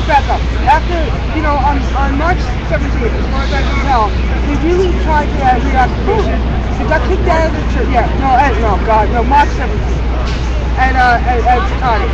back up. After, you know, on March 17th, as far as I can tell, they really tried to reactivate it. They got kicked out of the church. Yeah, March 17th. And at Tani.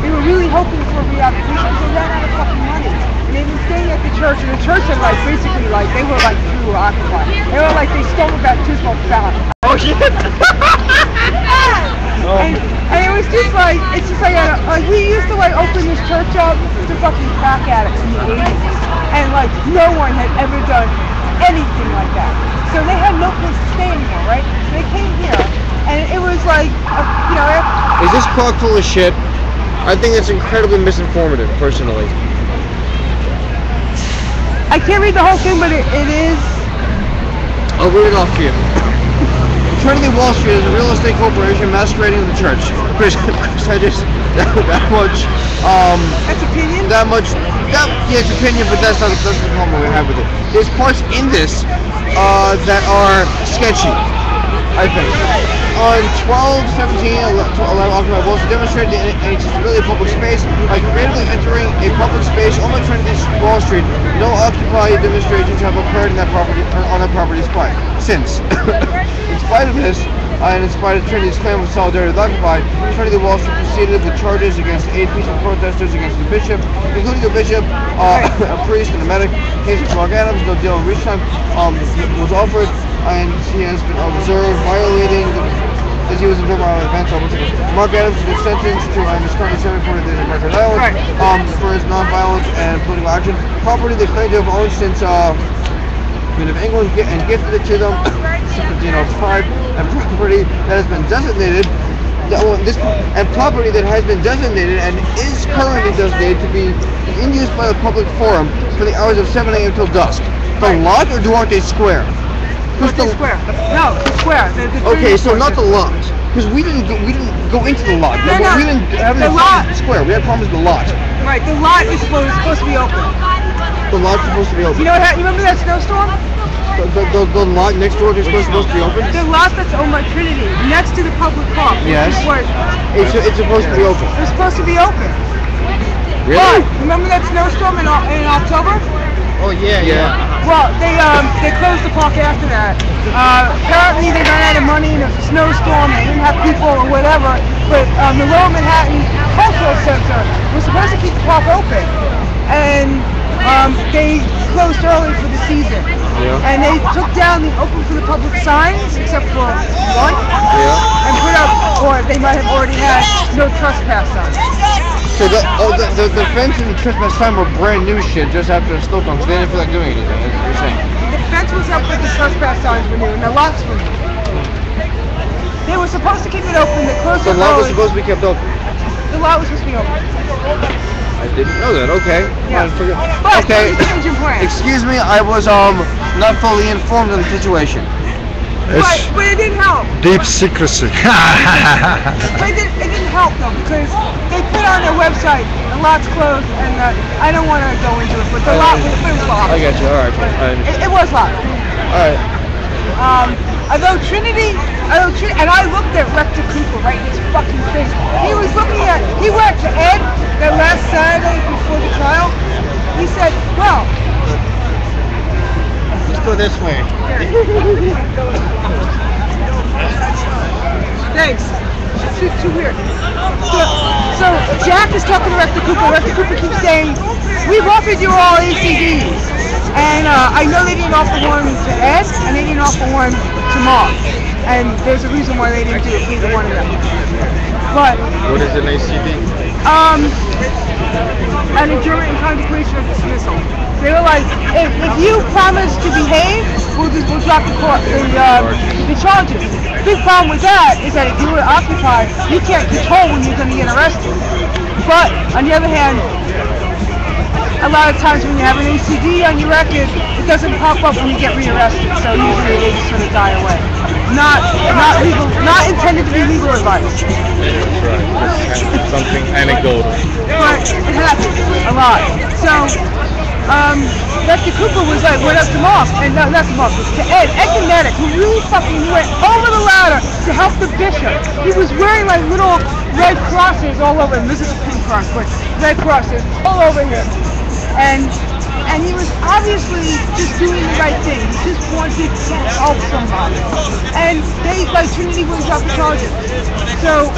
They were really hoping for reactivation because they ran out of fucking money. And they've been staying at the church, and the church had like basically like they were like through occupied. They were like they stole about 2 small pounds. Oh shit! And it was just like we used to like open this church up to fucking crack addicts in the 80s, and like no one had ever done anything like that. So they had no place to stay anymore, right? So they came here, and it was like you know. Is this park full of shit? I think it's incredibly misinformative, personally. I can't read the whole thing, but it is. I'll read it off to you. Trinity Wall Street is a real estate corporation masquerading as a church. Chris, I just that much. That's opinion. That much. Yeah, it's opinion, but that's not the problem we have with it. There's parts in this that are sketchy, I think. On 12/17/11, October, Wall Street demonstrated the accessibility of public space by creatively entering a public space on the Trinity Wall Street. No occupied demonstrations have occurred in that property on that property since. In spite of this, and in spite of Trinity's claim of solidarity with Occupy, Trinity Wall Street proceeded with charges against 8 peaceful protesters against the bishop, including a bishop, a priest, and a medic. Case of Mark Adams, no deal in reach time was offered, and he has been observed violating as he was observed by events. Mark Adams was sentenced to is currently serving for the Rikers Island for his non-violence and political action. Property they claim to have owned since Queen of England and gifted it to them since 1505, and property that has been designated. And property that has been designated and is currently designated to be in use by a public forum for the hours of 7 a.m. till dusk. The lot or Duarte Square? Square. No, the square. Okay, so not the lot, because we didn't go into the lot. No, we didn't have any problems with the square. We had problems with the lot. Right, the lot is supposed to be open. The lot's supposed to be open. You know what? You remember that snowstorm? The lot next door is supposed to be open. The lot that's owned by Trinity, next to the public park. Yes. It's supposed to be open. It's supposed to be open. Really? But remember that snowstorm in October? Oh yeah. Well, they closed the park after that. Apparently they ran out of money in a snowstorm. They didn't have people or whatever. But the Lower Manhattan Cultural Center was supposed to keep the park open, and they closed early for the season. Yeah. And they took down the open for the public signs, except for one, and put up, or they might have already had no trespass signs. So the fence and the trespass sign were brand new shit just after the snowstorm, so they didn't feel like doing anything. That's what you're saying. The fence was up, but the trespass signs were new, and the lots were new. They were supposed to keep it open. They closed it early. The lot was supposed to be kept open. The lot was supposed to be open. I didn't know that. Okay. Yeah. But okay. Excuse me. I was not fully informed of the situation. But it didn't help. Deep secrecy. But it didn't help though, because they put on their website the lot's closed, and I don't want to go into it, but the lot was locked. I got you. All right. It was locked. All right. Although Trinity, and I looked at Rector Cooper right in his fucking face. He went to Ed that last Saturday before the trial. He said, well, let's go this way. Thanks. It's too weird. So Jack is talking to Rector Cooper. Rector Cooper keeps saying, we've offered you all ACDs. And I know they didn't offer one to Ed, and they didn't offer one to Mark. And there's a reason why they didn't do it, either one of them. But what is an ACD? An adjournment in contemplation of dismissal. They were like, if you promise to behave, we'll drop the charges. The big problem with that is that if you were occupied, you can't control when you're going to get arrested. But on the other hand, a lot of times when you have an ACD on your record, it doesn't pop up when you get rearrested. So usually they just sort of die away. Not legal, not intended to be legal advice. That's right. Something anecdotal. But it happens a lot. So Rector Cooper was like, went up to Mark, and not to Mark, to Ed the medic, who really fucking went over the ladder to help the bishop. He was wearing like little red crosses all over him. This is a pink cross, but red crosses all over him. And he was obviously just doing the right thing. He just wanted to help somebody. And Trinity wouldn't drop the charges. So,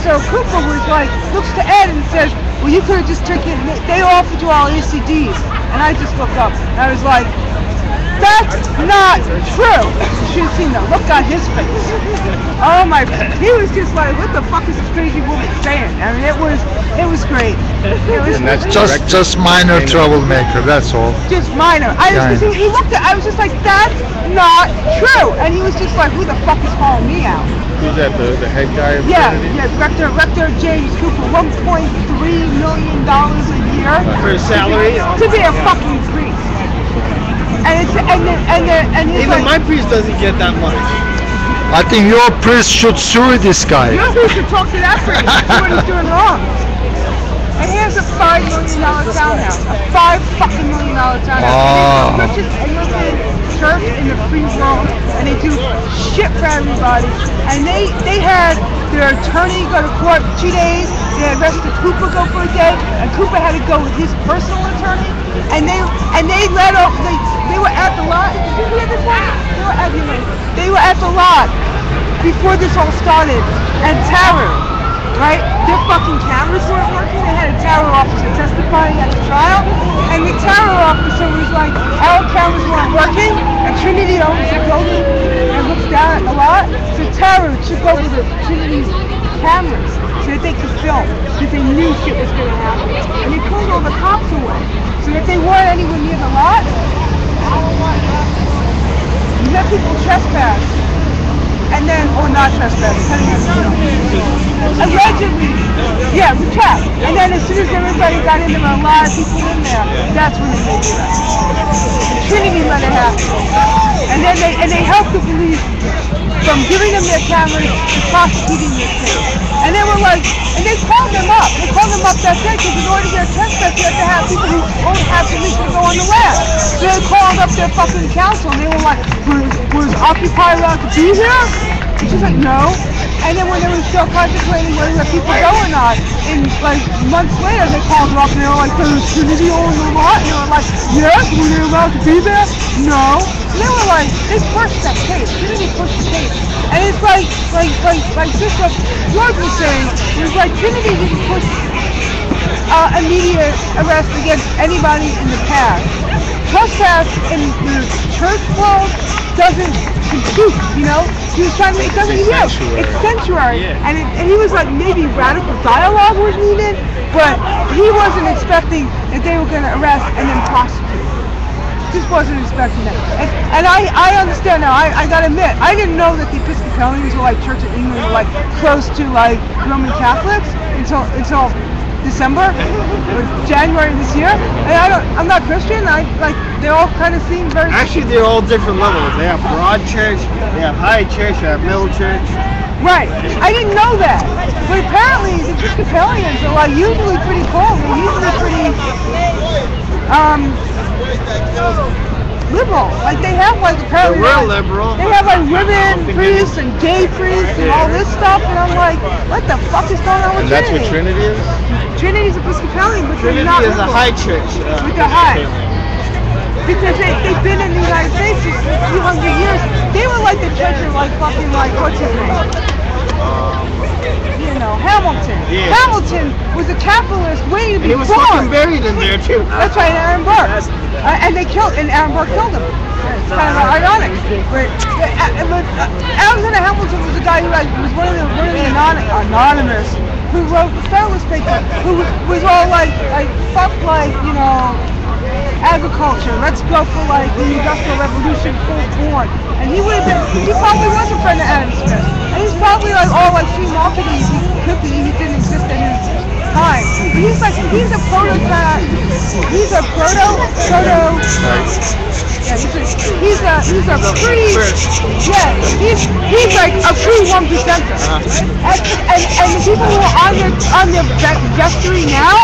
so Cooper was like, looks to Ed and says, well, you could have just taken, they offered you all ACDs. And I just looked up and I was like, that's not true. You should have seen the look on his face. Oh my, he was just like, what the fuck is this crazy woman saying? I mean, it was great. It was, And that's Just minor troublemaker, that's all. just minor. He looked at, I was just like, that's not true. And he was just like, who the fuck is calling me out? Who's that? The head guy? Of Yeah, Trinity? Rector James Cooper, $1.3 million a year For his salary. to be a fucking priest. And it's and he's Even like, my priest doesn't get that much. I think your priest should sue this guy. your priest should talk to that priest, see what he's doing wrong. And he has a $5 million townhouse, a $5 million townhouse. And they do church in the free world, and they do shit for everybody. And they had their attorney go to court 2 days. They had arrested Cooper go for a day, and Cooper had to go with his personal attorney. And they let up. They were at the lot. Did you hear this one? They were at the lot before this all started. And Tarot, right? Their fucking cameras weren't working. They had a Tarot officer testifying at the trial, and the Tarot officer was like, our cameras weren't working, and Trinity owns the building and looks down at the lot. So Tarot took over the Trinity's cameras so that they could film, because they knew shit was going to happen. And they pulled all the cops away, so that they weren't anywhere near the lot. You let people trespass, and then, or not trespass, depending on allegedly, yeah, we trapped. And then as soon as everybody got in, there were a lot of people in there, that's when they made it up. Trinity let it happen. And then they helped the police from giving them their cameras to prosecuting their case. And they were like, and they called them up. They called them up that day because in order to get a trespass, you have to have people who only have permission to go on the land. So they called up their fucking counsel and they were like, was Occupy allowed to be here? And she's like, no. And then when they were still contemplating whether people go or not, and like months later they called her up and they were like, does Trinity own the lot? And they were like, yes, were they allowed to be there? No. And they were like, they pushed that case. Trinity pushed the case. And it's like Sister George was saying, it was like Trinity didn't push immediate arrest against anybody in the past. Trespass in the church world doesn't compute, you know? He was trying to, it doesn't, it's sanctuary. Yeah. And he was like, maybe radical dialogue was needed, but he wasn't expecting that they were going to arrest and then prosecute. Just wasn't expecting that. And I understand now, I gotta admit, I didn't know that the Episcopalians were like Church of England were like close to like Roman Catholics until December or January this year. And I'm not Christian. They all kind of seem very. Actually, they're all different levels. They have broad church, they have high church, they have middle church. Right. I didn't know that. But apparently the Episcopalians are like usually pretty cool. They're usually pretty liberal. Like they have like apparently They're real liberal. They have like women priests and gay priests and all this stuff, and I'm like, what the fuck is going on with And that's what Trinity? Trinity is? Trinity's Episcopalian, but they're Trinity not is a liberal. high church. With the high. Because they've been in the United States for a few hundred years. They were like the church of like fucking like, what's his name? You know, Hamilton. Yeah. Hamilton was a capitalist waiting to be He was born. fucking buried in there too. That's right, Aaron Burke. And Aaron Burke killed him. It's kind of ironic. But Alexander Hamilton was the guy who was one of the anonymous who wrote the Federalist Papers, who was all like fuck like, you know, agriculture. Let's go for like the Industrial Revolution full born. And he probably was a friend of Adam Smith. And he's probably like all like free marketing could be. He didn't exist in his time. But he's a prototype. He's a proto. Yeah, he's a pre. Yeah, he's like a pre 1%er. And the people who are on their vestry now,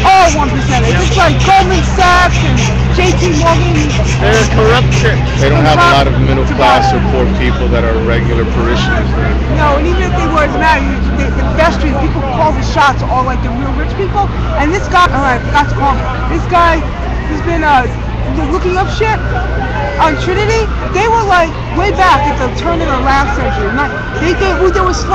all 1%ers. It's like Goldman Sachs and JP Morgan. They're corruption. They don't have a lot of middle class or poor people that are regular parishioners there. No, and even if they were as mad, the investors, people who call the shots are all like the real rich people. And this guy, I forgot to call him. This guy, he's been looking up shit on Trinity. They were like way back at the turn of the last century. There was